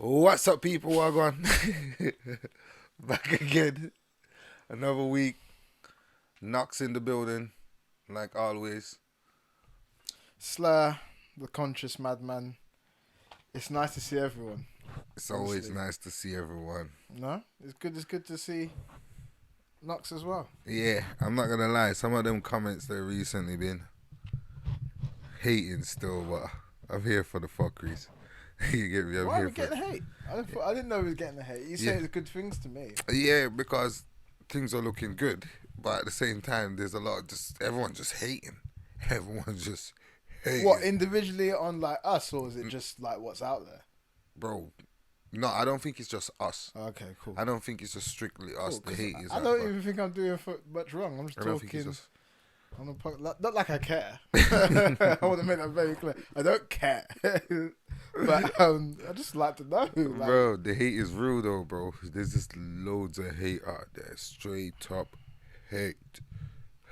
What's up, people? Welcome. Back again. Another week. Noxx in the building, like always. Slur, the conscious madman. It's nice to see everyone. It's always nice to see everyone. No, it's good. It's good to see Noxx as well. Yeah, I'm not gonna lie. Some of them comments that recently been hating still, but I'm here for the fuckeries. You get me? Why are we getting hate? I didn't know we was getting the hate. You say it's good things to me. Yeah, because things are looking good, but at the same time, there's a lot of everyone just hating. Everyone's just hating. What, individually on like us, or is it just like what's out there? Bro, no, I don't think it's just us. Okay, cool. I don't think it's just strictly us. The hate is. I don't even think I'm doing much wrong. I'm just talking. Not like I care. I want to make that very clear. I don't care. But I just like to know. Like, bro, the hate is real though, bro. There's just loads of hate out there. Straight up hate.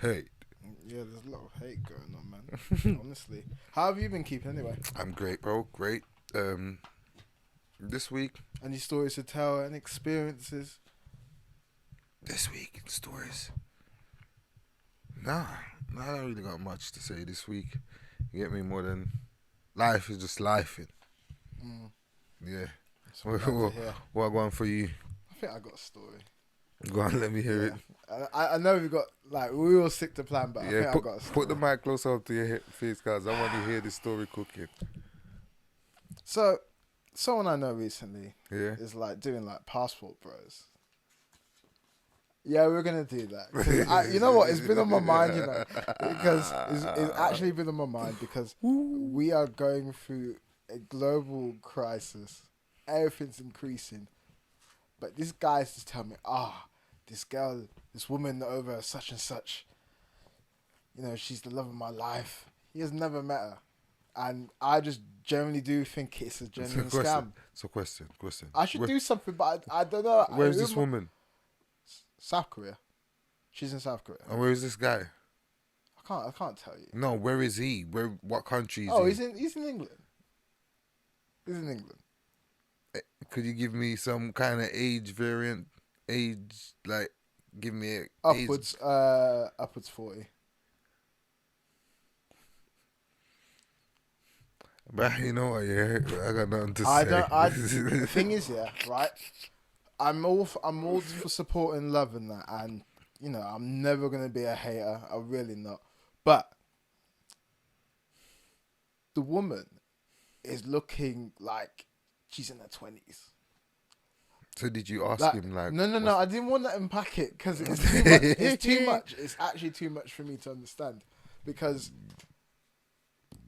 Yeah, there's a lot of hate going on, man. Honestly. How have you been keeping anyway? I'm great, bro. Great. This week. Any stories to tell? Any experiences? This week in stories. Nah, I don't really got much to say this week. You get me? More than life is just lifing. Yeah. What going for you? I think I got a story. Go on, let me hear it. I know we got, like, we all stick to plan, but I think I got a story. Put the mic closer up to your face, guys. I want to hear the story cooking. So, someone I know recently is like doing like passport bros. Yeah, we're going to do that. You know what? It's been on my mind, you know, because it's actually been on my mind because we are going through a global crisis. Everything's increasing. But this guy's just telling me, this woman over such and such, you know, she's the love of my life. He has never met her. And I just generally do think it's a genuine scam. So question. I should do something, but I don't know. Where's this woman? South Korea. She's in South Korea. And where is this guy? I can't tell you. No, where is he? What country is he? He's in England. He's in England. Could you give me some kind of age variant? Like, give me upwards 40. But you know what? Yeah, I got nothing to say. The thing is, right. I'm all for supporting love and that, and you know I'm never gonna be a hater. I'm really not. But the woman is looking like she's in her 20s. So did you ask him like? No. I didn't want to unpack it because it's too much. It's too much. It's actually too much for me to understand because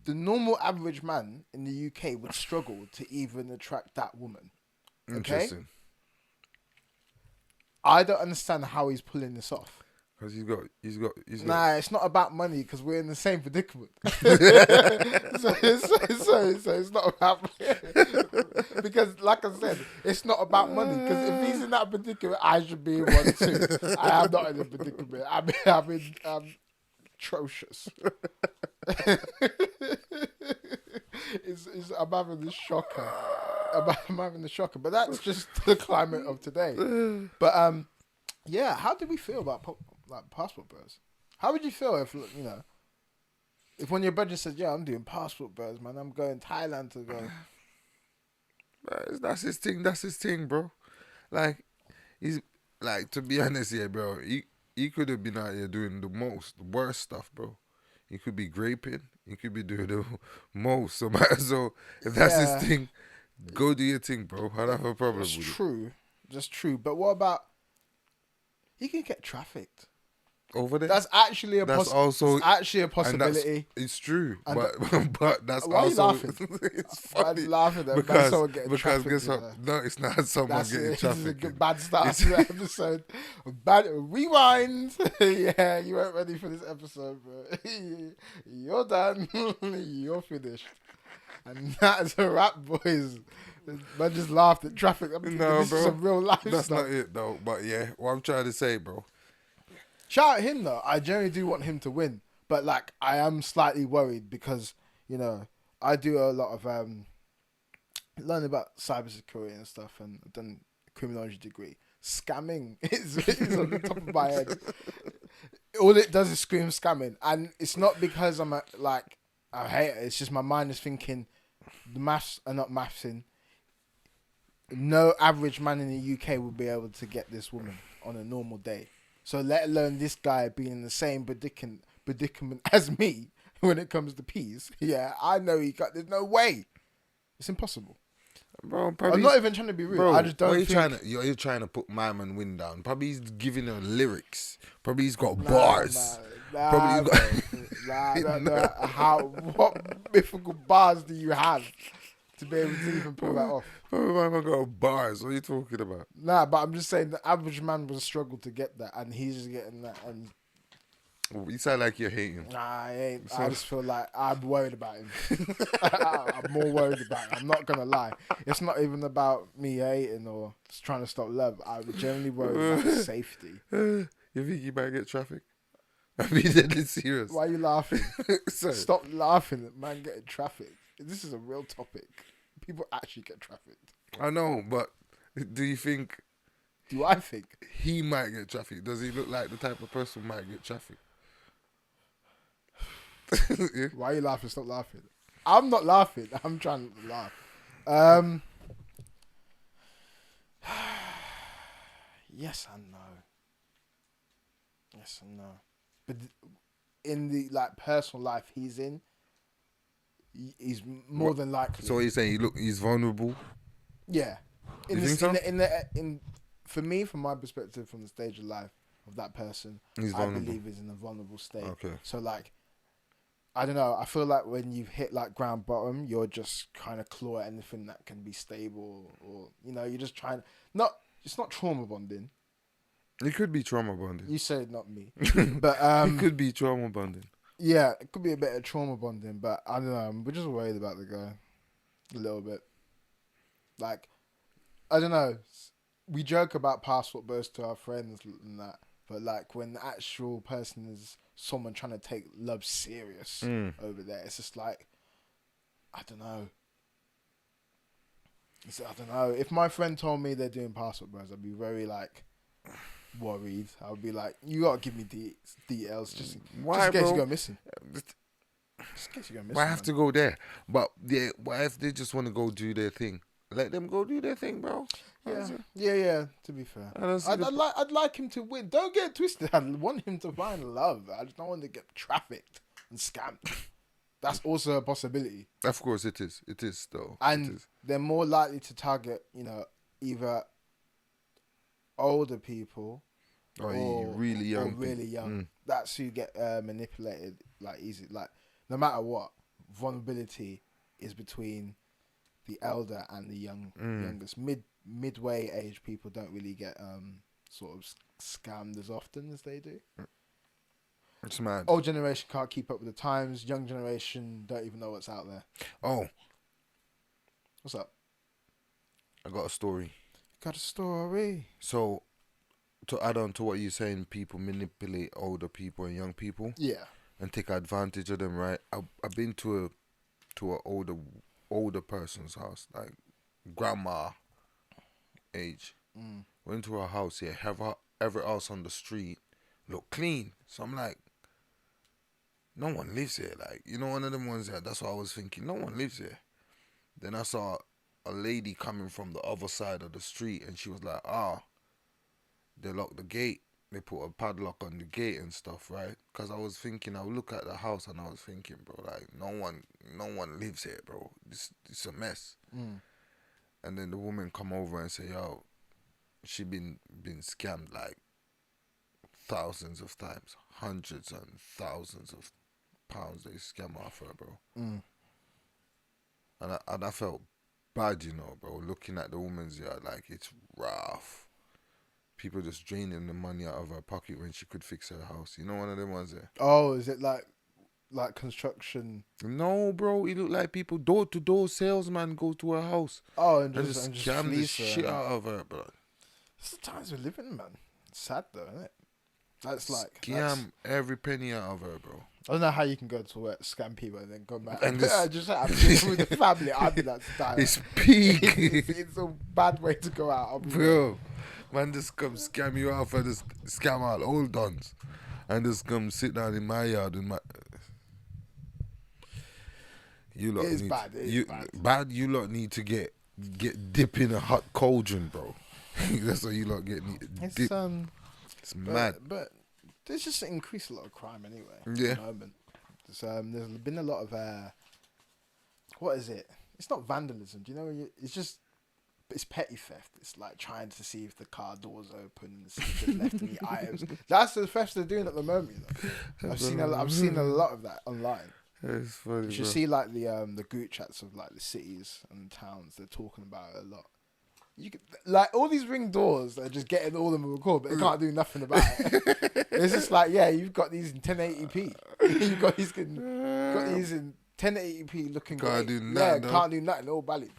the normal average man in the UK would struggle to even attract that woman. Okay? Interesting. I don't understand how he's pulling this off. Because he's got. Nah, it's not about money because we're in the same predicament. so it's not about because, like I said, it's not about money. Because if he's in that predicament, I should be in one too. I am not in a predicament. I'm atrocious. I'm having the shocker. I'm having the shocker, but that's just the climate of today. But how do we feel about passport bros? How would you feel if if one of your buddies said, "Yeah, I'm doing passport bros, man. I'm going Thailand to go." That's his thing, bro. Like, he's like, to be honest, bro. He could have been out here doing the worst stuff, bro. He could be graping. He could be doing the most. So if that's his thing, go do your thing, bro. I don't have a problem with it. That's true. But what about he can get trafficked over there? That's actually a possibility. It's true, but that's why also. Are you laughing? It's funny. I'm laughing because guess what? No, it's not someone getting trafficked. This is a good bad start to the episode. Bad rewind. Yeah, you weren't ready for this episode, bro. You're done. You're finished. And that is a wrap, boys. Man just laughed at traffic. This is some real life That's stuff. not it, though. But yeah, what I'm trying to say, bro. Shout out him, though. I generally do want him to win. But, I am slightly worried because, I do a lot of learned about cybersecurity and stuff, and I've done a criminology degree. Scamming is on the top of my head. All it does is scream scamming, and it's not because I hate it. It's just my mind is thinking the maths are not mathsing. No average man in the UK will be able to get this woman on a normal day. So let alone this guy being in the same predicament as me when it comes to peas. Yeah, I know he got. There's no way. It's impossible. Bro, I'm not even trying to be rude. bro, I just don't think. you're trying to put my man win down. Probably he's giving her lyrics. Probably he's got Nah, bars. Probably he's got. nah. What mythical bars do you have to be able to even pull that off? Probably my man got bars. What are you talking about? Nah, but I'm just saying the average man will struggle to get that, and he's just getting that. And You sound like you're hating. nah, I ain't. I just feel like I'm worried about him. I'm more worried about him. I'm not gonna lie. It's not even about me hating or just trying to stop love. I'm generally worried about his safety. You think you might get traffic? I mean, deadly serious. Why are you laughing? Sorry. Stop laughing at man getting trafficked. This is a real topic. People actually get trafficked. I know, but do you think Do I think? he might get trafficked? Does he look like the type of person who might get trafficked? Yeah. Why are you laughing? Stop laughing. I'm not laughing. I'm trying not to laugh. Yes and no. Yes and no. But in the personal life he's in, he's more than likely. So he's saying he's vulnerable. Yeah. You think so? For me, from my perspective, from the stage of life of that person, He's I vulnerable. believe is in a vulnerable state. Okay. So I don't know. I feel like when you've hit ground bottom, you're just kind of claw at anything that can be stable, or you're just trying. It's not trauma bonding. It could be trauma bonding. You said not me, but It could be trauma bonding. yeah, it could be a bit of trauma bonding. But I don't know. We're just worried about the guy a little bit. I don't know. We joke about passport bros to our friends and that, but when the actual person is someone trying to take love serious over there, it's just I don't know. I don't know. If my friend told me they're doing passport bros, I'd be very worried. I would be like, you gotta give me details just in case you go missing. Just in case you go missing. Why have to go there? But what if they just want to go do their thing? Let them go do their thing, bro. Yeah. To be fair, I'd like him to win. Don't get it twisted. I want him to find love. I just don't want to get trafficked and scammed. That's also a possibility. Of course, it is. It is though. And they're more likely to target, either older people or really young. Really young. That's who get manipulated easy. No matter what, vulnerability is between the elder and the youngest. Midway age people don't really get sort of scammed as often as they do. It's mad. Old generation can't keep up with the times. Young generation don't even know what's out there. Oh, what's up? I got a story. Got a story. So, to add on to what you're saying, people manipulate older people and young people. Yeah. And take advantage of them, right? I've been to a older person's house, like grandma age. Went to her house here. Every house on the street look clean. So I'm like, no one lives here. One of them ones there. That's what I was thinking. No one lives here. Then I saw a lady coming from the other side of the street, and she was like, they locked the gate. They put a padlock on the gate and stuff, right? Because I was thinking, I would look at the house and I was thinking, bro, no one lives here, bro. It's a mess. And then the woman come over and say, yo, she been scammed thousands of times, hundreds and thousands of pounds they scam off her, bro. And I felt bad, bro, looking at the woman's yard, it's rough. People just draining the money out of her pocket when she could fix her house. One of them ones there. Oh, is it like construction? No, bro. It looked like people door-to-door salesman go to her house. Oh, and just scam the shit out of her, bro. It's the times we're living in, man. It's sad though, isn't it? That's scam every penny out of her, bro. I don't know how you can go to work, scam people, and then go back And and this- just have dinner with the family. I'd be that style. It's peak. It's a bad way to go out. I'll be Bro, man just come scam you off and just scam out old dons. And just come sit down in my yard with my... You lot It is need bad, it is you, bad. You lot need to get dip in a hot cauldron, bro. That's what you lot get. It's Dip. It's mad. but there's just increased a lot of crime anyway. Yeah. At the moment. There's been a lot of what is it? It's not vandalism. Do you know? It's petty theft. It's like trying to see if the car door's open and see if they've left any items. That's the theft they're doing at the moment. You know? I've seen a lot of that online. It's funny, You should bro. see like the group chats of like the cities and towns. They're talking about it a lot. You could, like all these ring doors are just getting all of them record, but they can't do nothing about it. It's just like, yeah, you've got these in 1080p. You've got these in 1080p looking Can't great. do nothing, Yeah, no. can't do nothing. All valid.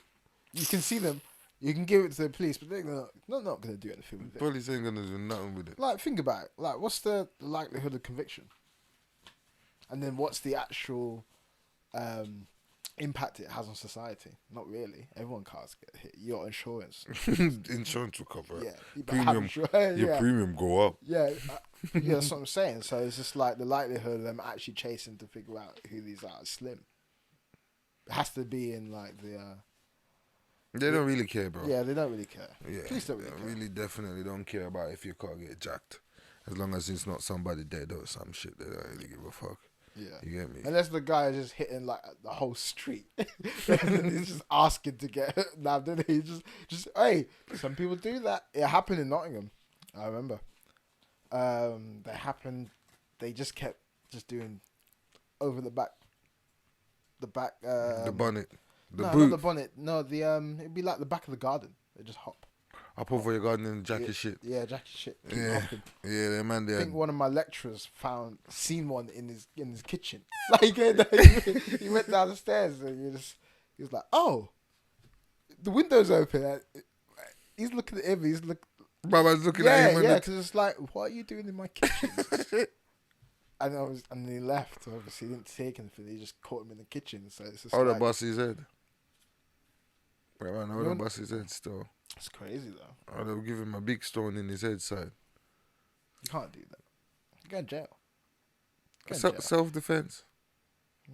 You can see them. You can give it to the police, but they're not going to do anything with it. Police ain't gonna do nothing with it. Like, think about it. Like, what's the likelihood of conviction? And then what's the actual impact it has on society? Not really. Everyone cars get hit. Your insurance. Insurance will cover it. Yeah. You better have insurance. Your Yeah. premium go up. Yeah, yeah, that's what I'm saying. So it's just like the likelihood of them actually chasing to figure out who these are is slim. It has to be in like the... They don't really care, bro. yeah, they don't really care. Yeah, Police don't they really care. really definitely don't care about if your car get jacked. As long as it's not somebody dead or some shit, they don't really give a fuck. Yeah. You get me? Unless the guy is just hitting like the whole street. He's just asking to get nabbed in. He just hey, some people do that. It happened in Nottingham. I remember. They just kept just doing over the back. The back. The bonnet. The no, boot. not the bonnet. No, it'd be like the back of the garden. They just hop. Up over your garden and jack your shit. Yeah, jack your shit. Keep Yeah. hopping. Yeah, that man I there. think one of my lecturers seen one in his kitchen. Like he went down the stairs and he was like, "Oh, the window's open." And he's looking at him. Baba's looking at him. Yeah, because it's like, what are you doing in my kitchen? and he left. Obviously, he didn't take anything. He just caught him in the kitchen. So it's just Oh, the like, bust his head. Wait, man, You the want- bust his head still. it's crazy though. Oh, they'll give him a big stone in his head side. You can't do that. You go in jail. Go in jail. Self-defense.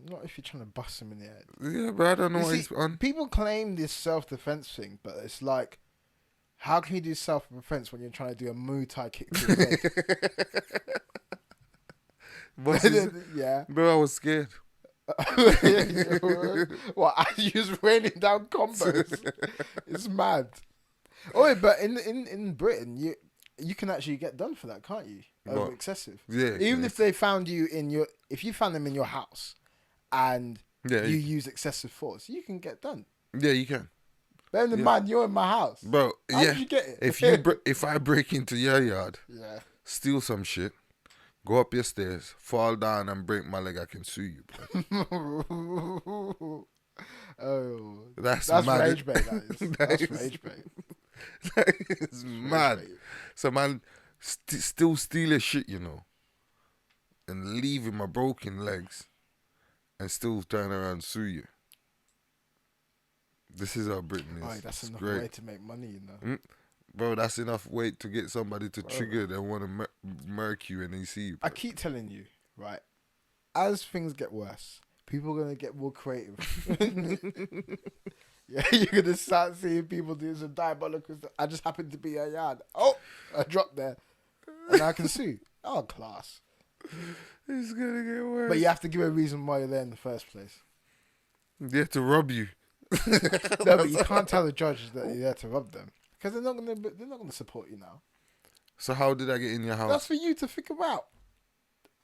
Not if you're trying to bust him in the head. Yeah, but I don't know You what see, he's on. People claim this self-defense thing, but it's like, how can you do self-defense when you're trying to do a Muay Thai kick to the head? Bust his- Yeah. Bro, I was scared. What? I was raining down combos. It's mad. Oh, wait, but in Britain, you can actually get done for that, can't you? Over What? excessive. Yeah. Even yeah. if they found you if you found them in your house, and Yeah, you use excessive force, you can get done. yeah, you can. Bear in mind, you're in my house. Bro, How yeah. did you get it? If I break into your yard, Yeah. steal some shit, go up your stairs, fall down and break my leg, I can sue you, bro. Oh, That's that's mad. rage bait. That is. That That's is- rage bait. It's mad. Rage bait. So man, still steal your shit, you know, and leave him my broken legs, and still turn around and sue you. This is how Britain is. Oh, that's It's enough great. way to make money, you know. Bro, that's enough weight to get somebody to trigger and want to murk you and they see you. I Bro. keep telling you, right? As things get worse, people are gonna get more creative. Yeah, you're gonna start seeing people doing some diabolical stuff. I just happened to be a yard. Oh, I dropped there, and I can sue. Oh, class. It's gonna get worse. But you have to give a reason why you're there in the first place. They have to rob you. No, but you can't tell the judges that you're there to rob them because they're not gonna support you now. So how did I get in your house? That's for you to figure out.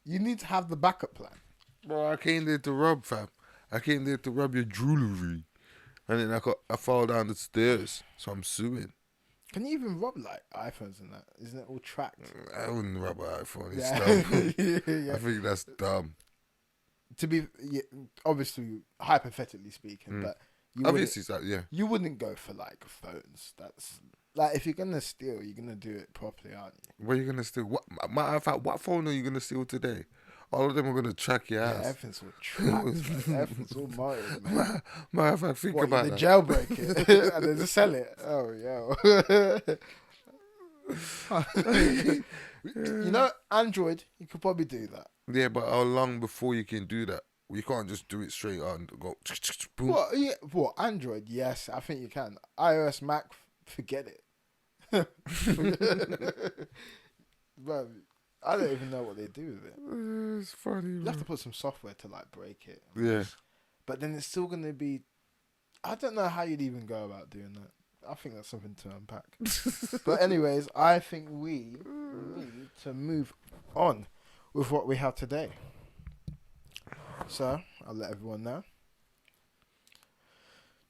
You need to have the backup plan. Bro, I came there to rob, fam. I came there to rob your jewelry. And then I fall down the stairs. So I'm suing. Can you even rob like iPhones and that? Isn't it all tracked? I wouldn't rob an iPhone. It's Yeah. dumb. Yeah. I think that's dumb. To be obviously hypothetically speaking, but Obviously, it's like, yeah. you wouldn't go for like phones. That's like if you're gonna steal, you're gonna do it properly, aren't you? What are you going to steal? What phone are you going to steal today? all of them are gonna track your Yeah, ass. everything's all tracked, man. Everything's all monitored, man. Matter of fact, think What, about they that. jailbreak it and then just sell it? Oh, yo. You know, Android, you could probably do that. Yeah, but how long before you can do that? You can't just do it straight on and go boom. What? Yeah, what? Android? Yes, I think you can. iOS, Mac, forget it. Bro, I don't even know what they do with it. It's funny, You bro. have to put some software to like break it. Yeah. But then it's still gonna be. I don't know how you'd even go about doing that. I think that's something to unpack. But anyways, I think we need to move on with what we have today. So I'll let everyone know.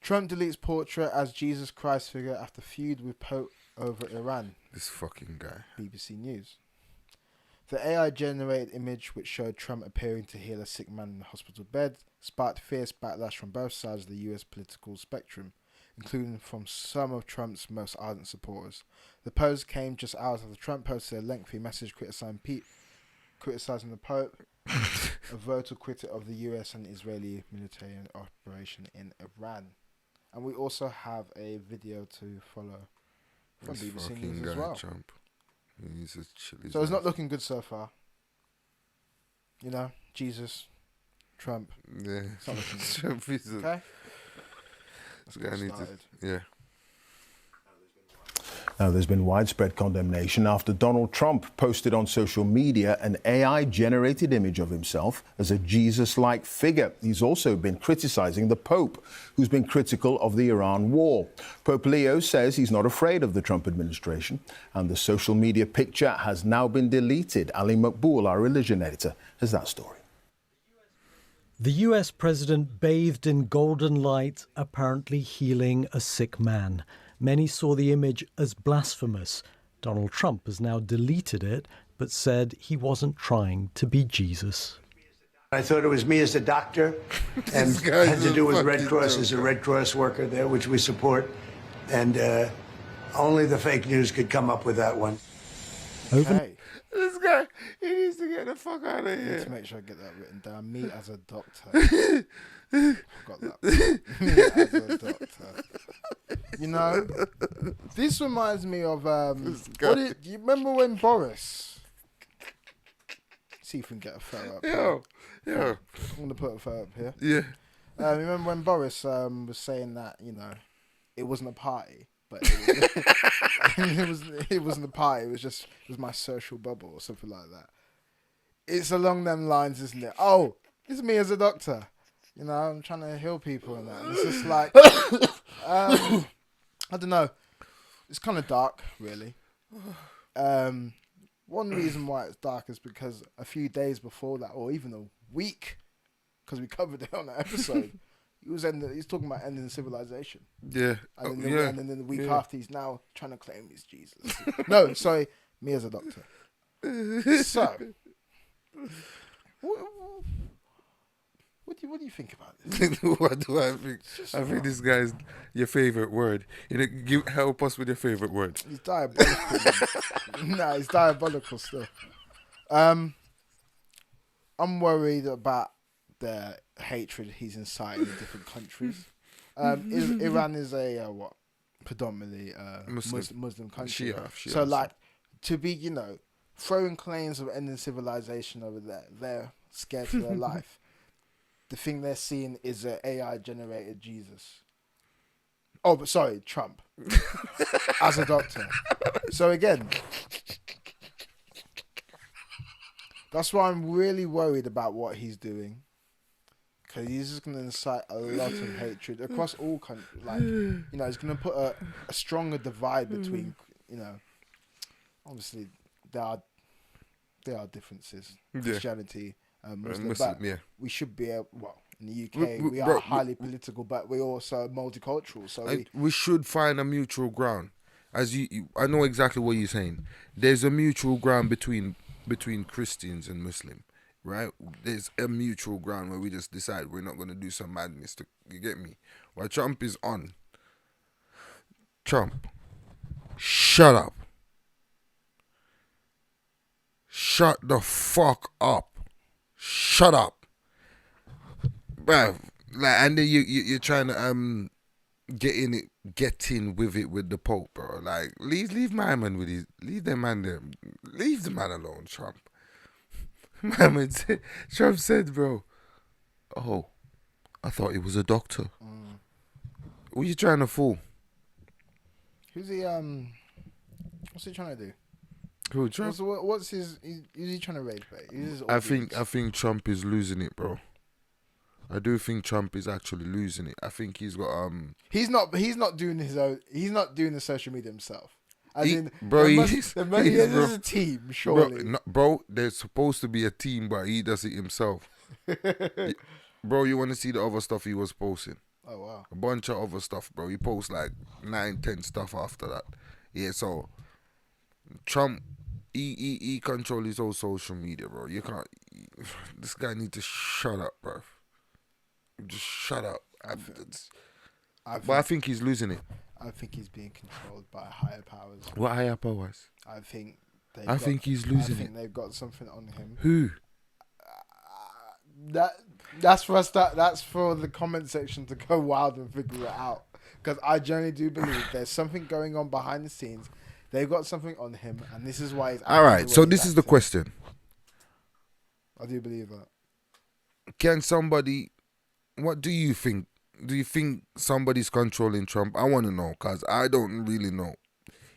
Trump deletes portrait as Jesus Christ figure after feud with Pope over Iran. This fucking guy. BBC News. The AI-generated image, which showed Trump appearing to heal a sick man in the hospital bed, sparked fierce backlash from both sides of the US political spectrum, including from some of Trump's most ardent supporters. The post came just hours after Trump posted a lengthy message criticizing the Pope, a vocal critic of the US and Israeli military operation in Iran. And we also have a video to follow from This BBC fucking News guy, as well. Trump. He needs to chill his So it's not ass. looking good so far. You know, Jesus, Trump. Yeah. It's not looking good. Trump is a- Okay? Let's This guy get needs to. started. Yeah. Now, there's been widespread condemnation after Donald Trump posted on social media an AI-generated image of himself as a Jesus-like figure. He's also been criticizing the Pope, who's been critical of the Iran war. Pope Leo says he's not afraid of the Trump administration, and the social media picture has now been deleted. Ali Maqbool, our religion editor, has that story. The US president bathed in golden light, apparently healing a sick man. Many saw the image as blasphemous. Donald Trump has now deleted it, but said he wasn't trying to be Jesus. I thought it was me as a doctor, and This guy's had to do with a Red fucking Cross as a Red Cross worker there, which we support. And only the fake news could come up with that one. Okay. This guy, he needs to get the fuck out of I need here. to make sure I get that written down. Me as a doctor. Got that. Me as a doctor. You know, this reminds me of you remember when Boris? See if we can get a photo up. Yo. I'm gonna put a photo up here. Yeah. Remember when Boris was saying that, you know, it wasn't a party, but it wasn't a party. It was my social bubble or something like that. It's along them lines, isn't it? Oh, it's me as a doctor. You know, I'm trying to heal people and that. And it's just like, I don't know. It's kind of dark, really. One reason why it's dark is because a few days before that, or even a week, because we covered it on the episode, he's talking about ending civilization. Yeah. And And then the week after, he's now trying to claim he's Jesus. No, sorry, me as a doctor. So, what do you think about this? What do I think? I think this guy's your favorite word. You know, help us with your favorite word. He's diabolical. Nah, he's diabolical still. I'm worried about the hatred he's inciting in different countries. Iran is a predominantly Muslim country. Shia. So like to be, you know, throwing claims of ending civilization over there, they're scared for their life. The thing they're seeing is an AI generated Jesus. Oh, but sorry, Trump as a doctor. So again, that's why I'm really worried about what he's doing, because he's just going to incite a lot of hatred across all countries. Like, you know, he's going to put a stronger divide between, you know, obviously there are differences, Christianity. Muslim, but yeah. we should be able, in the UK, we are highly political, but we're also multicultural. So we should find a mutual ground. As I know exactly what you're saying. There's a mutual ground between Christians and Muslim, right? There's a mutual ground where we just decide we're not going to do some madness. You get me? While Trump is on. Trump, shut up. Shut the fuck up. shut up, bruv. Like, and then you're trying to get in with it with the Pope, bro. Like, leave my man with his, leave the man there, leave the man alone, Trump. My man said, Trump said, bro, oh, I thought he was a doctor. What you trying to fool? Who's he? What's he trying to do? Who, Trump? What's his? Is he trying to rage bait? I think Trump is losing it, bro. I do think Trump is actually losing it. I think he's got He's not doing his own. He's not doing the social media himself. As He- in, bro, there he's- there he's- is bro. a team, bro, surely. no, bro. There's supposed to be a team, but he does it himself. Bro, you want to see the other stuff he was posting? Oh wow. A bunch of other stuff, bro. He posts like 9-10 stuff after that. Yeah, so Trump, he control his whole social media, bro. You can't. This guy need to shut up, bro. Just shut up. But I think he's losing it. I think he's being controlled by higher powers. What higher powers? I think. I think he's losing I think it. they've got something on him. Who? That's for us. That's for the comment section to go wild and figure it out. Because I generally do believe there's something going on behind the scenes. They've got something on him, and this is why he's. All right. So this is the question. I do believe that. Can somebody? What do you think? Do you think somebody's controlling Trump? I want to know because I don't really know.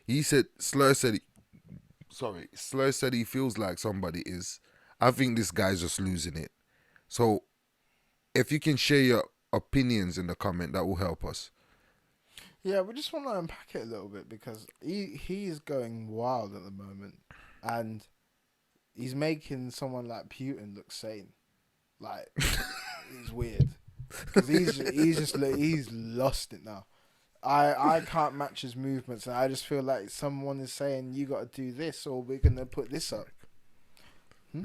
He said Slur said he feels like somebody is. I think this guy's just losing it. So, if you can share your opinions in the comment, that will help us. Yeah, we just want to unpack it a little bit because he's going wild at the moment, and he's making someone like Putin look sane. Like it's weird because he's lost it now. I can't match his movements, and I just feel like someone is saying you got to do this, or we're gonna put this up.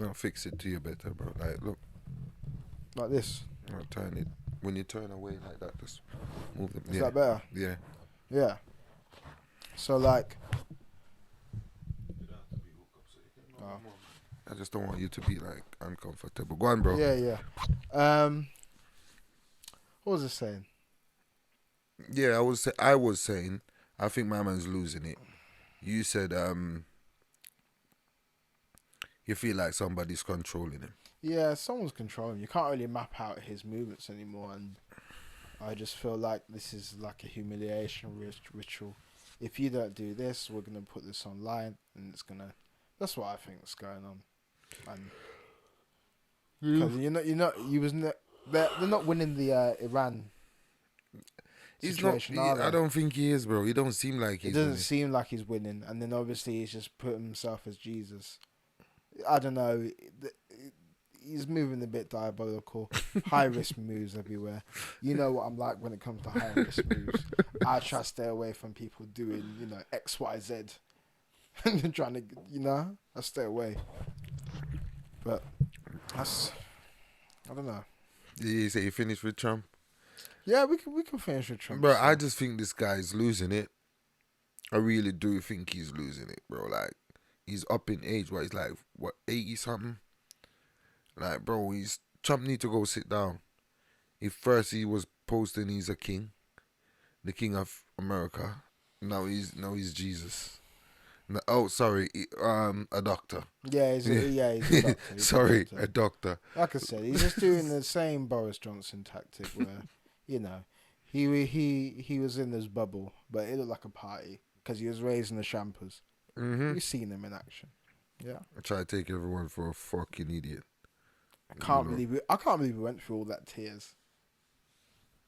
I'll fix it to you better, bro. Like, look, Like this. I'll turn it. When you turn away like that, just move them. Is that better? Yeah. Yeah. So like. Oh. I just don't want you to be like uncomfortable. Go on, bro. Yeah. What was I saying? Yeah, I was saying, I think my man's losing it. You said you feel like somebody's controlling him. Yeah, someone's controlling him. You can't really map out his movements anymore, and I just feel like this is like a humiliation ritual. If you don't do this, we're gonna put this online, and it's gonna. That's what I think is going on, and because they're not winning the Iran. He's not. Situation, are they? I don't think he is, bro. He don't seem like he's. It doesn't winning. seem like he's winning, and then obviously he's just put himself as Jesus. I don't know. He's moving a bit diabolical. High risk moves everywhere. You know what I'm like when it comes to high risk moves. I try to stay away from people doing, X, Y, Z. And trying to, I stay away. But I don't know. You say you finished with Trump, Yeah, we can finish with Trump. bro. so. I just think this guy's losing it. I really do think he's losing it, bro. Like, he's up in age. What, he's like, 80 something? Like, bro, Trump need to go sit down. First he was posting he's a king, the king of America. Now he's Jesus. Sorry, a doctor. Yeah, he's a doctor. He's Sorry, a doctor. a doctor. Like I said, he's just doing the same Boris Johnson tactic where, he was in this bubble, but it looked like a party because he was raising the champers. Mm-hmm. We've seen him in action. Yeah, I try to take everyone for a fucking idiot. I can't believe we went through all that tears.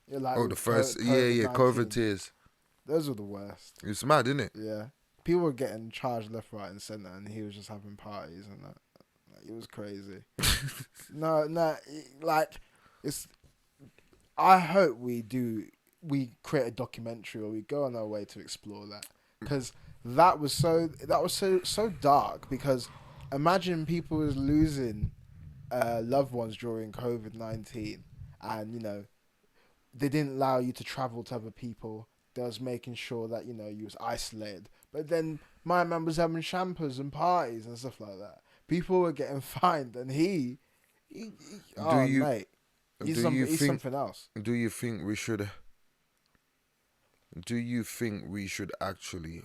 Yeah, like The with first, COVID-19. COVID tears. Those were the worst. It's mad, isn't it? Yeah, people were getting charged left, right, and center, and he was just having parties and that. Like, it was crazy. It's. I hope we create a documentary or we go on our way to explore that, because that was so dark. Because imagine people was losing loved ones during COVID-19, and they didn't allow you to travel to other people. They was making sure that you was isolated. But then my man was having champers and parties and stuff like that. People were getting fined, and he Oh, you mate. He's think something else. do you think we should actually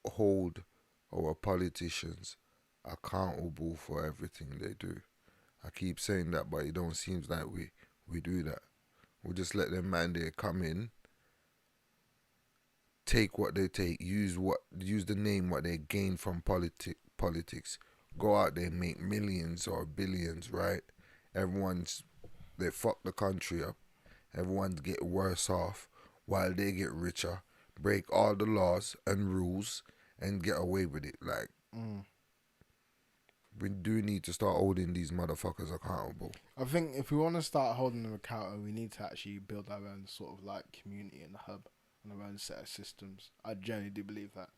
hold our politicians accountable for everything they do? I keep saying that, but it don't seem like we do that. We just let them man there come in, take what they take, use the name what they gain from politics, go out there, make millions or billions, right? They fuck the country up. Everyone get worse off while they get richer, break all the laws and rules and get away with it. Like, we do need to start holding these motherfuckers accountable. I think if we want to start holding them accountable, we need to actually build our own sort of like community and hub and our own set of systems. I genuinely do believe that.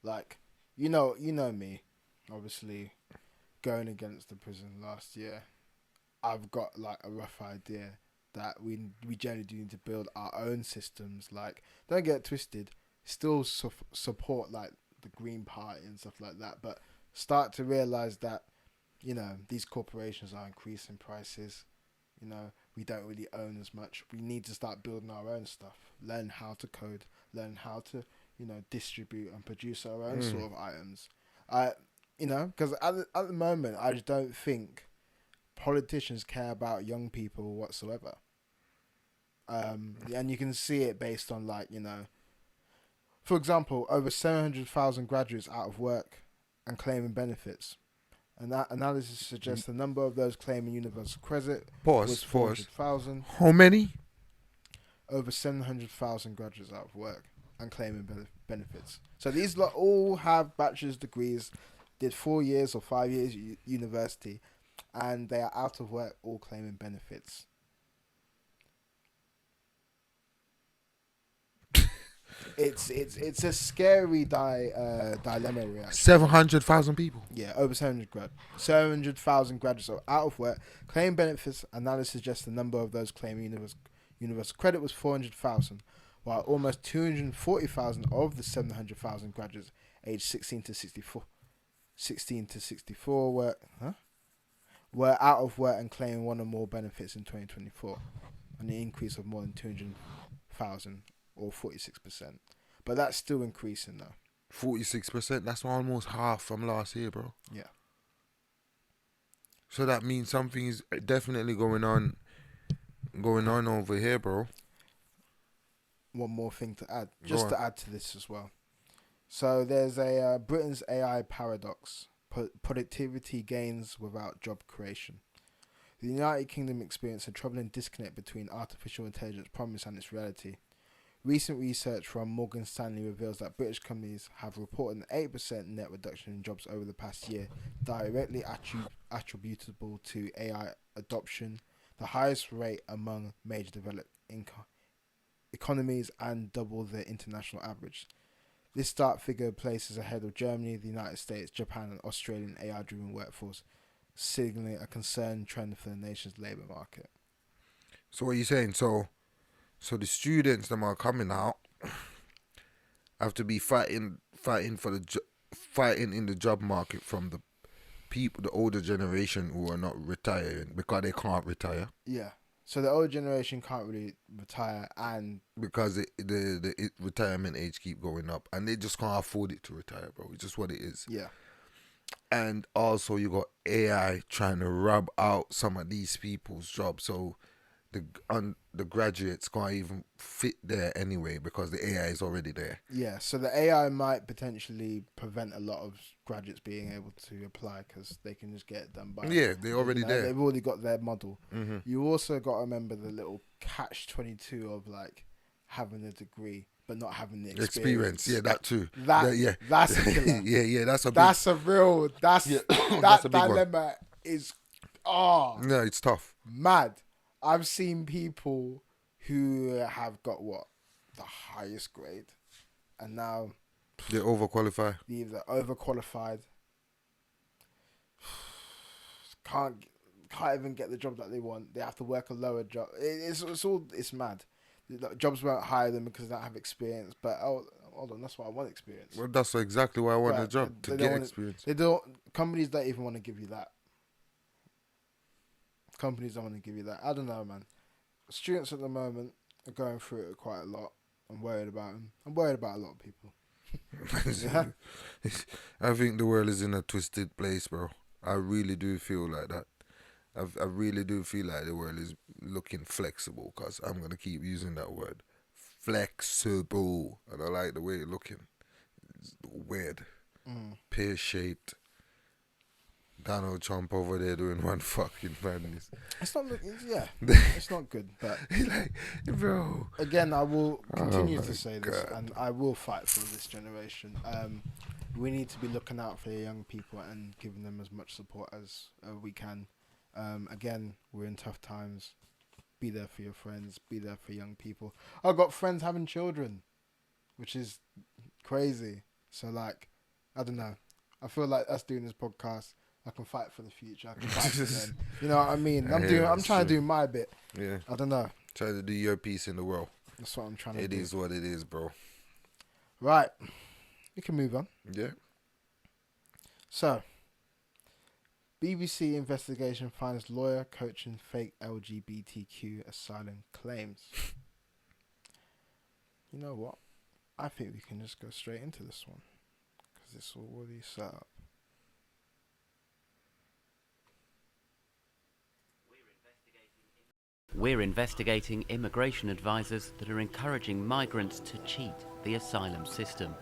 Like, you know me, obviously, going against the prison last year, I've got like a rough idea that we generally do need to build our own systems. Like, don't get it twisted, still support like the Green Party and stuff like that, but start to realize that, you know, these corporations are increasing prices. You know, we don't really own as much. We need to start building our own stuff, learn how to code, learn how to, you know, distribute and produce our own sort of items. You know, because at the moment, I just don't think politicians care about young people whatsoever. And you can see it based on, like, you know, for example, over 700,000 graduates out of work and claiming benefits. And that analysis suggests the number of those claiming universal credit was 400,000. How many? Over 700,000 graduates out of work and claiming benefits. So these lot all have bachelor's degrees, did 4 years or 5 years university, and they are out of work, all claiming benefits. It's a scary dilemma we're 700,000 people. Yeah, over 700,000 graduates are out of work. Claim benefits analysis suggests the number of those claiming universal credit was 400,000, while almost 240,000 of the 700,000 graduates aged 16 to 64 were out of work and claiming one or more benefits in 2024, an increase of more than 200,000 or 46%. But that's still increasing though. 46%. That's almost half from last year, bro. Yeah. So that means something is definitely going on over here, bro. One more thing to add, just to add to this as well. So there's a Britain's AI paradox: productivity gains without job creation. The United Kingdom experienced a troubling disconnect between artificial intelligence promise and its reality. Recent research from Morgan Stanley reveals that British companies have reported an 8% net reduction in jobs over the past year, directly attributable to AI adoption, the highest rate among major developed economies and double the international average. This start figure places ahead of Germany, the United States, Japan and Australian AI-driven workforce, signaling a concerned trend for the nation's labour market. So what are you saying? So the students that are coming out have to be fighting in the job market from the people, the older generation who are not retiring because they can't retire. Yeah. So the older generation can't really retire, and because the retirement age keep going up, and they just can't afford it to retire, bro. It's just what it is. Yeah. And also you got AI trying to rub out some of these people's jobs, so the graduates can't even fit there anyway because the AI is already there. Yeah, so the AI might potentially prevent a lot of graduates being able to apply because they can just get it done by. Yeah, they're already there. They've already got their model. Mm-hmm. You also got to remember the little catch-22 of like having a degree but not having the experience. Yeah, that too. That's a killer. yeah, that's a that dilemma is no, it's tough. Mad. I've seen people who have got the highest grade, and now they're overqualified. They're overqualified. Can't even get the job that they want. They have to work a lower job. It's mad. Jobs won't hire them because they don't have experience. But hold on, that's why I want experience. Well, that's exactly why I want a job, to get experience. Companies don't even want to give you that. Companies don't want to give you that. I don't know, man. Students at the moment are going through it quite a lot. I'm worried about them. I'm worried about a lot of people. Yeah. I think the world is in a twisted place, bro. I really do feel like that. I really do feel like the world is looking flexible, because I'm going to keep using that word. Flexible. And I like the way it's looking. It's weird. Pear-shaped. Donald Trump over there doing one fucking madness. It's not. Yeah, it's not good. But Like, bro. again, I will continue my to say this, God. and I will fight for this generation. We need to be looking out for the young people and giving them as much support as we can. Again, we're in tough times. Be there for your friends. Be there for young people. I've got friends having children, which is crazy. So, like, I don't know. I feel like us doing this podcast, I can fight for the future. I can fight for them. You know what I mean? I'm trying to do my bit. Yeah. I don't know. Try to do your piece in the world. That's what I'm trying to It do. is what it is, bro. Right. We can move on. Yeah. So, BBC investigation finds lawyer coaching fake LGBTQ asylum claims. You know what? I think we can just go straight into this one, because it's already set up. We're investigating immigration advisors that are encouraging migrants to cheat the asylum system.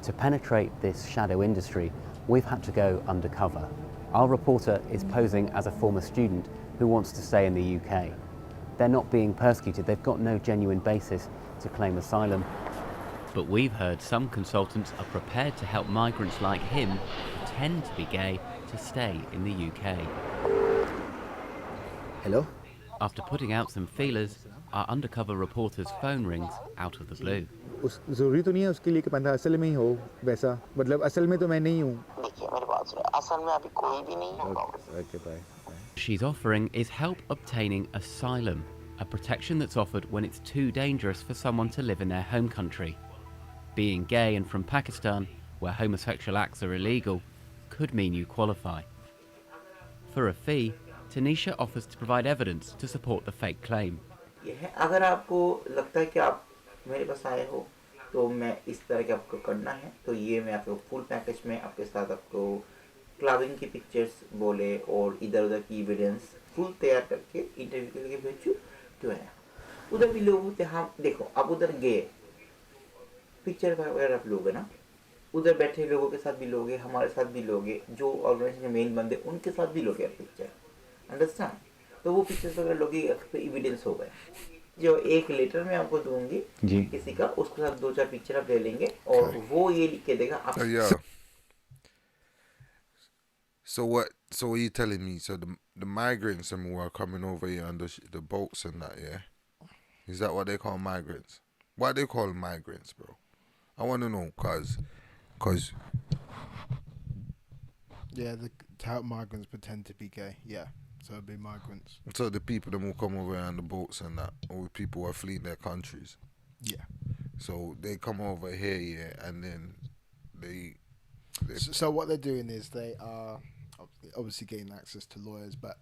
To penetrate this shadow industry, we've had to go undercover. Our reporter is posing as a former student who wants to stay in the UK. They're not being persecuted, they've got no genuine basis to claim asylum. But we've heard some consultants are prepared to help migrants like him pretend to be gay to stay in the UK. Hello? After putting out some feelers, our undercover reporter's phone rings out of the blue. जरूरी तो नहीं है उसके लिए कि बंदा असल में ही हो वैसा मतलब असल में तो मैं नहीं हूँ देखिए मेरी बात सुनिए असल में अभी कोई भी नहीं होगा okay bye She's offering is help obtaining asylum, a protection that's offered when it's too dangerous for someone to live in their home country. Being gay and from Pakistan, where homosexual acts are illegal, could mean you qualify. For a fee, Tanisha offers to provide evidence to support the fake claim. ये है अगर आपको लगता है कि आप मेरे पास आए हो तो मैं इस तरह के आपको करना है तो ये मैं आपको फुल पैकेज में आपके साथ आपको क्लबिंग की पिक्चर्स बोले और इधर उधर की एविडेंस फुल तैयार करके इंटरव्यू के लिए भेजूं तो है उधर भी लोग होते हम देखो आप उधर गए पिक्चर वगैरह आप लोगे ना उधर बैठे लोगों के साथ भी लोगे हमारे साथ भी लोगे जो ऑर्गेनाइजेशन के मेन बंदे उनके साथ भी लोगे पिक्चर अंडरस्टैंड तो वो पिक्चर्स वगैरह लोगे एविडेंस हो गए जो एक लेटर में आपको दूंगी जी किसी का उसके साथ 2-4 पिक्चर आप ले लेंगे और वो ये लिख के देगा आप Yeah. So what are you telling me? So the migrants and who are coming over here on the boats and that, yeah? Is that what they call migrants? What they call migrants, bro? I want to know, cause Yeah, to help migrants pretend to be gay. Yeah, so it'd be migrants. so the people that will come over here on the boats and that, or people who are fleeing their countries. Yeah. So they come over here, yeah, and then they So what they're doing is they are obviously getting access to lawyers, but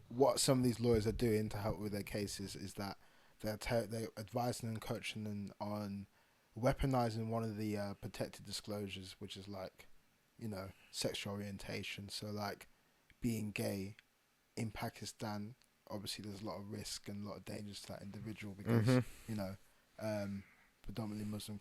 what some of these lawyers are doing to help with their cases is that they're advising and coaching them on weaponizing one of the protected disclosures, which is like, you know, sexual orientation. So like being gay in Pakistan, obviously there's a lot of risk and a lot of dangers to that individual because, you know, predominantly Muslim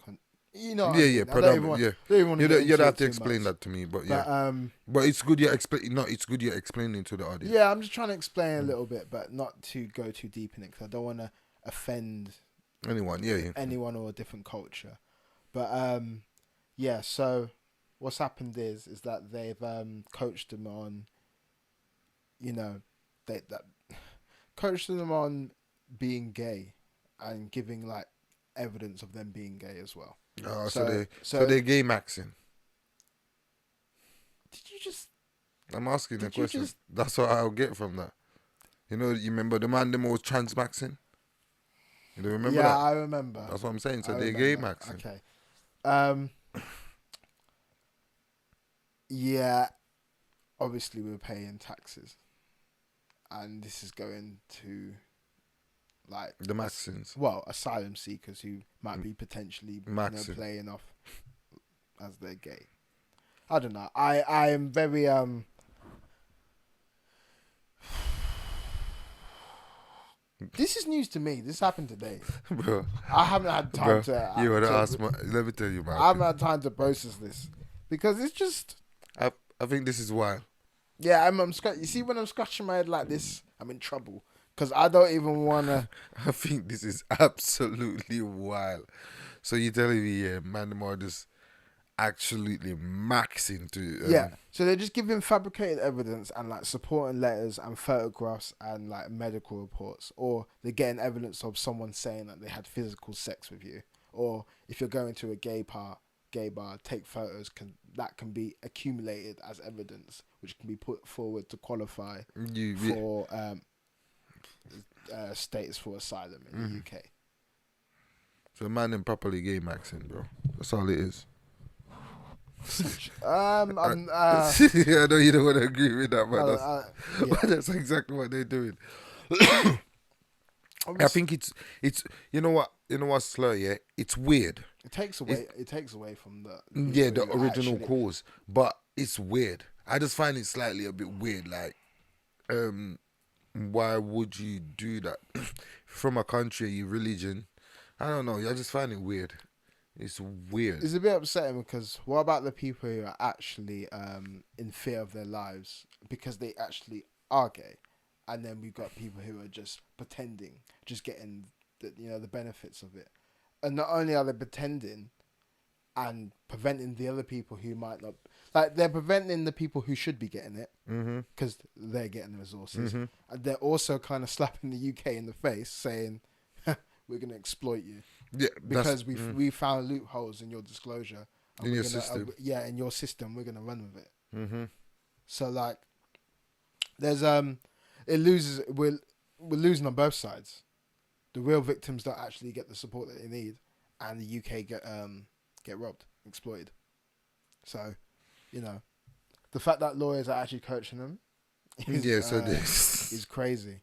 you know, yeah, predominantly, yeah. You'd have to too explain much. that to me, but But yeah. But it's good you're explaining to the audience. yeah, I'm just trying to explain a little bit, but not to go too deep in it because I don't want to offend Anyone, yeah. anyone or a different culture. But yeah, so what's happened is that they've coached them on, you know, that coached them on being gay and giving like evidence of them being gay as well. Oh, So- so they're gay maxing. Did you just? I'm asking the Did you question. just- That's what I'll get from that. You know, you remember the man them was transmaxing? You don't remember Yeah, that? I remember. That's what I'm saying. So I they're gay remember. maxing. Okay. Yeah. Obviously, we're paying taxes, and this is going to like The Maxins. asylum seekers who might be potentially Maxin. playing off as they're gay. I don't know. I am very This is news to me. This happened today. Bro. I haven't had time Bro, to. you want to ask let me tell you, man. I haven't had time to process this because it's just. I think this is wild. Yeah, I'm you see, when I'm scratching my head like this, I'm in trouble because I don't even want to. I think this is absolutely wild. So you're telling me, yeah, man, the more just absolutely maxing to. Yeah, so they're just giving fabricated evidence and like supporting letters and photographs and like medical reports, or they're getting evidence of someone saying that they had physical sex with you, or if you're going to a gay bar, take photos that can be accumulated as evidence, which can be put forward to qualify for status for asylum in the UK. So man them properly gay maxing, bro. That's all it is. I I know you don't want to agree with that, but yeah. but that's exactly what they're doing. I think it's you know what, Slur, yeah? It's weird. It takes away from the the original cause, but it's weird. I just find it slightly a bit weird. Like, why would you do that from a country, your religion? I don't know. I just find it weird. It's weird. It's a bit upsetting because what about the people who are actually in fear of their lives because they actually are gay, and then we've got people who are just pretending, just getting the benefits of it, and not only are they pretending and preventing the other people who might not, like they're preventing the people who should be getting it because they're getting the resources, and they're also kind of slapping the UK in the face saying we're going to exploit you. Yeah, because we found loopholes in your disclosure. In your system. In your system, we're going to run with it. So like, there's we're losing on both sides. The real victims don't actually get the support that they need, and the UK get robbed, exploited. So, the fact that lawyers are actually coaching them is crazy.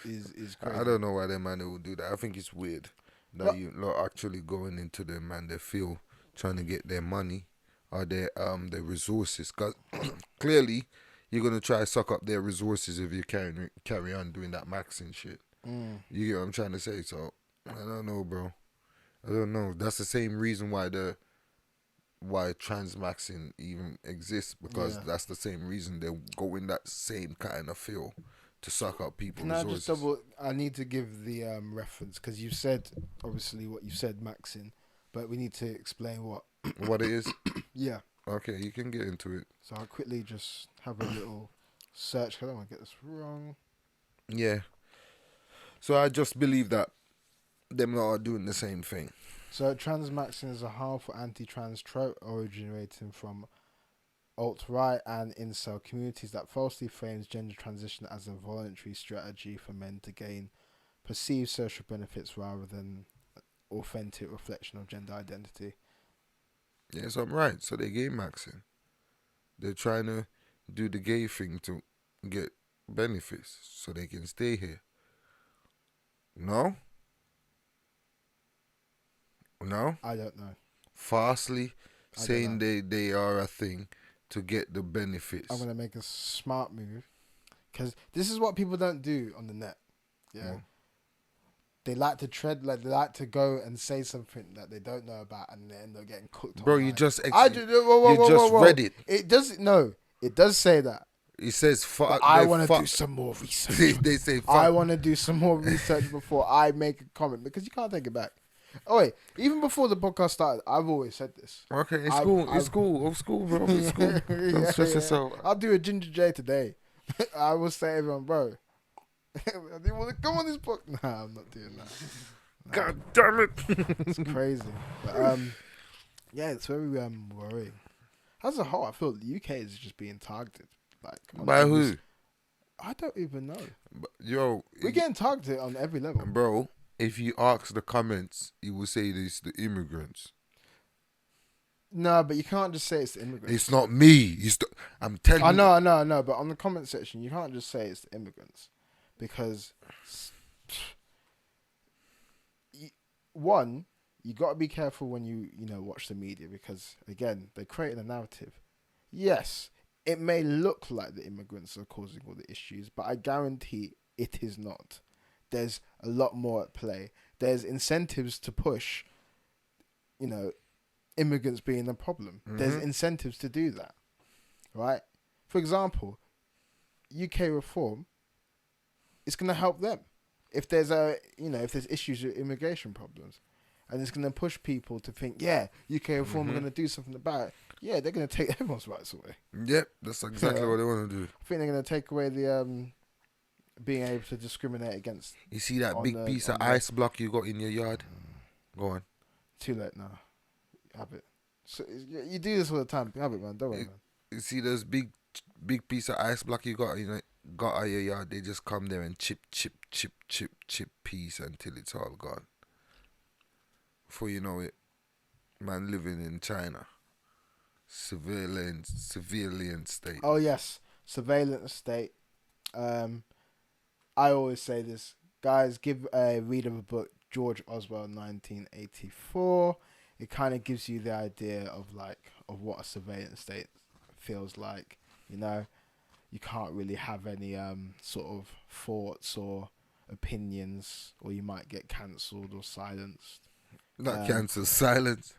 Is crazy. I don't know why them man will do that. I think it's weird that you're not actually going into them and they feel trying to get their money or their resources. Because clearly you're gonna try to suck up their resources if you carry on doing that maxing shit. You get what I'm trying to say? So I don't know, bro. I don't know. That's the same reason why Transmaxxing even exists, because that's the same reason they go in that same kind of feel to suck up people's resources. I need to give the reference because you said obviously what you said, maxing, but we need to explain what it is. Yeah. Okay, you can get into it. So I'll quickly just have a little search. I don't want to get this wrong. Yeah. So I just believe that them lot are doing the same thing. So Transmaxxing is a harmful anti-trans trope originating from alt-right and incel communities that falsely frames gender transition as a voluntary strategy for men to gain perceived social benefits rather than authentic reflection of gender identity. Yes, I'm right. So they're gay maxing. They're trying to do the gay thing to get benefits so they can stay here. No? No? I don't know. Falsely saying they are a thing to get the benefits. I'm going to make a smart move because this is what people don't do on the net. Yeah. They like to they like to go and say something that they don't know about and they end up getting cooked. Bro, online. you just read it. It does say that. It says fuck. I want to do some more research. They say fuck. I want to do some more research before I make a comment because you can't take it back. Oh wait, even before the podcast started, I've always said this. Okay, it's cool, bro. It's cool. Don't stress yourself. I'll do a Ginger J today. I will say to everyone, bro, do you want to come on this book? Nah, I'm not doing that. Nah. God damn it. It's crazy. But, yeah, it's very worrying. As a whole, I feel the UK is just being targeted. Like by who? I don't even know. Yo, we're getting targeted on every level, bro. If you ask the comments, you will say this the immigrants. No, but you can't just say it's the immigrants. It's not me. I'm telling you. I know. But on the comment section, you can't just say it's the immigrants, because one, you got to be careful when you watch the media, because again, they're creating a narrative. Yes, it may look like the immigrants are causing all the issues, but I guarantee it is not. There's a lot more at play. There's incentives to push, immigrants being the problem. Mm-hmm. There's incentives to do that, right? For example, UK reform is going to help them. If there's if there's issues with immigration problems, and it's going to push people to think, yeah, UK reform are going to do something about it. Yeah, they're going to take everyone's rights away. Yep, that's exactly what they want to do. I think they're going to take away the being able to discriminate against. You see that big piece of ice block you got in your yard? Go on. Too late now. Have it. So you do this all the time. Have it, man. Don't worry, man. You see those big piece of ice block you got out of your yard? They just come there and chip piece until it's all gone. Before you know it, man living in China. Surveillance state. Oh yes, surveillance state. I always say this, guys. Give a read of a book, George Oswell, 1984. It kind of gives you the idea of what a surveillance state feels like. You can't really have any sort of thoughts or opinions, or you might get cancelled or silenced. Not cancelled, silenced.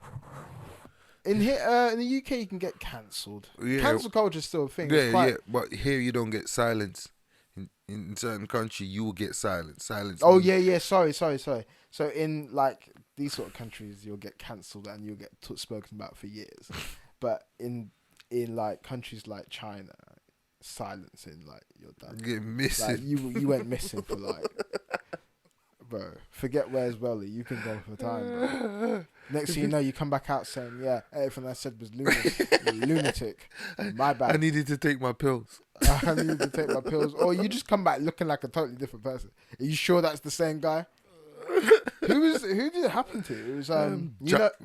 In here, in the UK, you can get cancelled. Yeah. Cancel culture is still a thing. Yeah, but here you don't get silence. In certain country, you will get silence. Silence. Oh yeah. Sorry. So in these sort of countries, you'll get cancelled and you'll get spoken about for years. But in countries like China, silencing you're done. Get missing. You went missing for bro. Forget Where's Welly. You've been gone for time, bro. Next thing you know, you come back out saying, yeah, everything I said was lunatic. My bad. I needed to take my pills. I needed to take my pills. Or you just come back looking like a totally different person. Are you sure that's the same guy? Who did it happen to? It was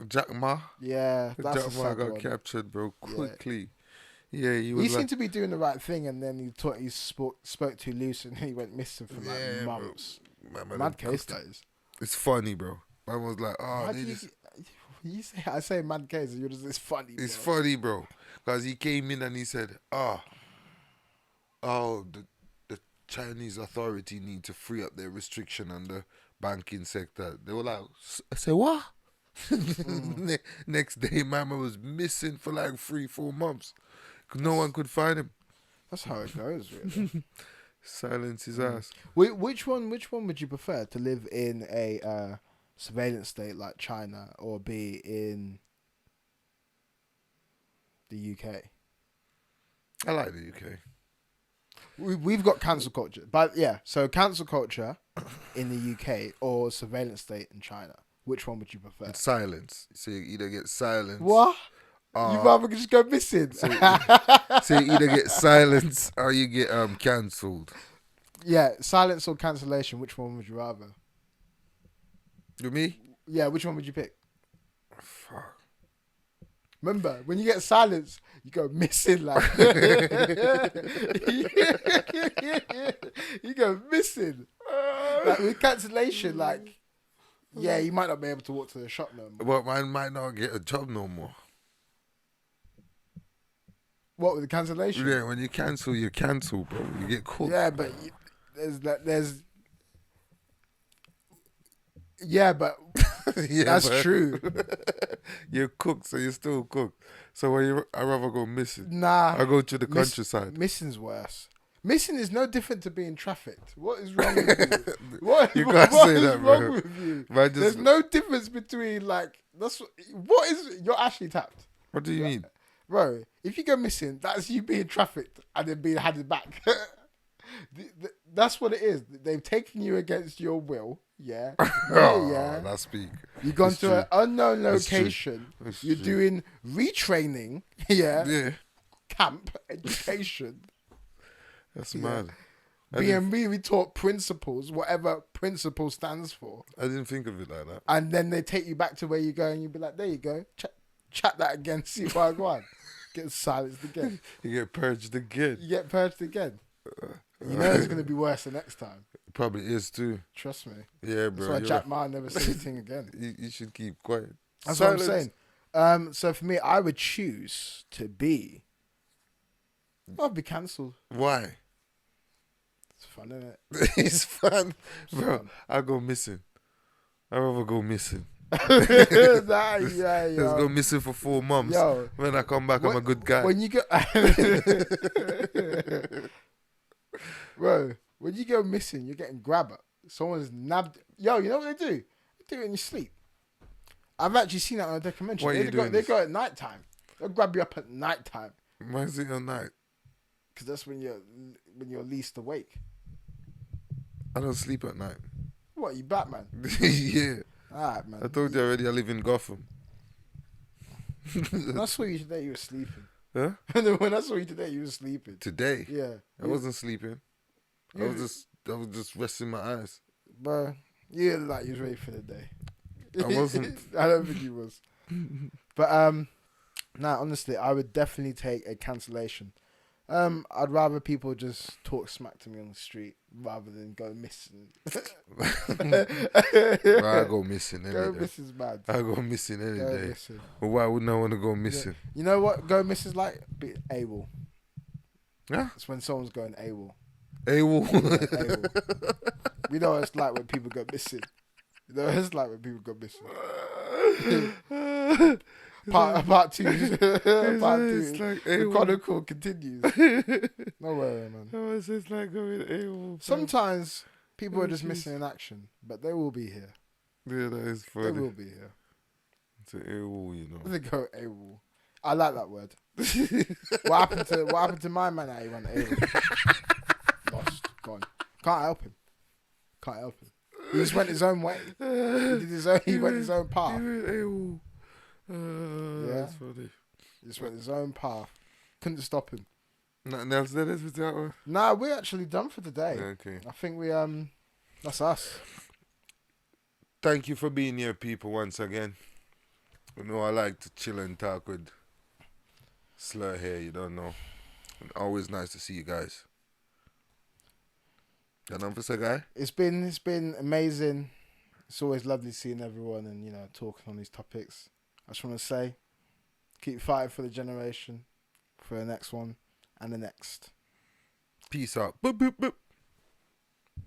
Jack Ma. Yeah, that's Jack Ma got captured, bro, quickly. Yeah, he seemed to be doing the right thing, and then he spoke too loose, and he went missing for months. Mad case, that is. It's funny, bro. I was like, I say mad case, and you're just, it's funny. It's funny, bro, because he came in and he said, the Chinese authority need to free up their restriction on the banking sector. They were like, say what? Next day, Mama was missing for 3-4 months. No one could find him. That's how it goes, really. Silence his ass. Which one would you prefer, to live in a surveillance state like China, or be in the UK? I like the UK. We've got cancel culture, but yeah. So cancel culture in the UK or surveillance state in China. Which one would you prefer? Silence. So you either get silence. What? You rather just go missing. So you either get silence or you get cancelled. Yeah, silence or cancellation. Which one would you rather? You me? Yeah, which one would you pick? Fuck. Remember, when you get silence, you go missing. You go missing. With cancellation, yeah, you might not be able to walk to the shop no more. But man might not get a job no more. What, with the cancellation? Yeah, when you cancel, bro. You get caught. Yeah, but there's. Yeah, but that's true. You're cooked, so you're still cooked. So I rather go missing. Nah, I go to the countryside. Missing's worse. Missing is no different to being trafficked. What is wrong with you? What you can't say is that, wrong bro. with you? Man, There's no difference between you're actually tapped. What do you mean? Bro, if you go missing, that's you being trafficked and then being handed back. That's what it is. They've taken you against your will. Yeah. Yeah. That's big. You've gone to an unknown location. You're doing retraining. Yeah. Yeah. Camp education. That's mad. Being really taught principles, whatever principle stands for. I didn't think of it like that. And then they take you back to where you go, and you'd be like, there you go. chat that again, see if I go on. Get silenced again. You get purged again. You get purged again. You know it's going to be worse the next time. Probably is too. Trust me. Yeah, That's bro. why you're Jack Ma never said anything again. You should keep quiet. That's Silence. what I'm saying. So for me, I would choose to be... I'd be cancelled. Why? It's fun, isn't it? It's fun. Bro, fun. I go missing. I'd rather go missing. Nah, yeah, Let's yo. go missing for 4 months. Yo. When I come back, I'm a good guy. When you go... Bro, when you go missing, you're getting grabbed. Someone's nabbed... Yo, you know what they do? They do it in your sleep. I've actually seen that on a documentary. Why are you doing They this? go at night time. They'll grab you up at night time. Why is it at night? Because that's when you're least awake. I don't sleep at night. What, you Batman? Yeah. Alright, man. I told you already I live in Gotham. When I saw you today, you were sleeping. Huh? When I saw you today, you were sleeping. Today? Yeah. I wasn't sleeping. I was just resting my eyes. Bro, you look like you was ready for the day. I wasn't. I don't think you was. But nah, honestly, I would definitely take a cancellation. I'd rather people just talk smack to me on the street rather than go missing. I go missing any Go day. missing's bad. I go missing any Go day. missing. But why wouldn't I want to go missing? You know what go missing's like? Be AWOL. Yeah? It's when someone's going AWOL. AWOL. AWOL. We know what it's like when people go missing. You know what it's like when people go missing. Part two. Part two. It's like The AWOL. chronicle continues. No worry, man. Oh, it's just like going AWOL. Sometimes people Oh, are just jeez. missing in action, but they will be here. Yeah, that is They funny. will be here. It's an AWOL, you know. They go AWOL. I like that word. What happened to my man that he went AWOL? Lost, gone. Can't help him. Can't help him. He just went his own way. He did his own. He went his own He path. went AWOL. Yeah. That's funny. He just went his own path. Couldn't stop him. Nothing else there is with that one? Nah, we're actually done for today. Okay. I think we that's us. Thank you for being here, people, once again. You know, I like to chill and talk with Slur here, you don't know. And always nice to see you guys. Got nothing to say, guy? It's been amazing. It's always lovely seeing everyone and talking on these topics. I just want to say, keep fighting for the generation, for the next one, and the next. Peace out. Boop, boop, boop.